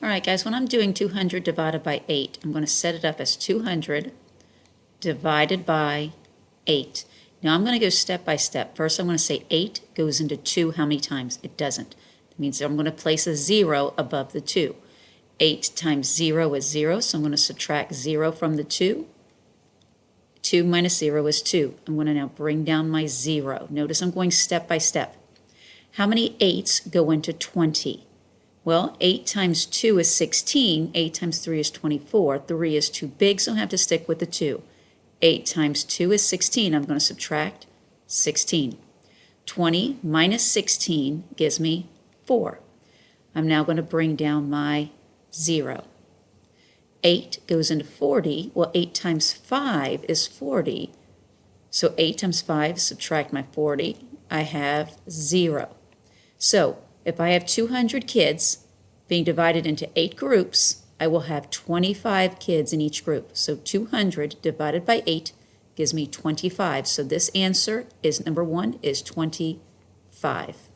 All right, guys, when I'm doing 200 divided by 8, I'm going to set it up as 200 divided by 8. Now I'm going to go step by step. First, I'm going to say 8 goes into 2 how many times? It doesn't. That means I'm going to place a 0 above the 2. 8 times 0 is 0, so I'm going to subtract 0 from the 2. 2 minus 0 is 2. I'm going to now bring down my 0. Notice I'm going step by step. How many 8s go into 20? Well, 8 times 2 is 16. 8 times 3 is 24. 3 is too big, so I have to stick with the 2. 8 times 2 is 16. I'm going to subtract 16. 20 minus 16 gives me 4. I'm now going to bring down my 0. 8 goes into 40. Well, 8 times 5 is 40. So 8 times 5, subtract my 40. I have 0. So if I have 200 kids being divided into 8 groups, I will have 25 kids in each group. So 200 divided by 8 gives me 25. So this answer is number 1 is 25.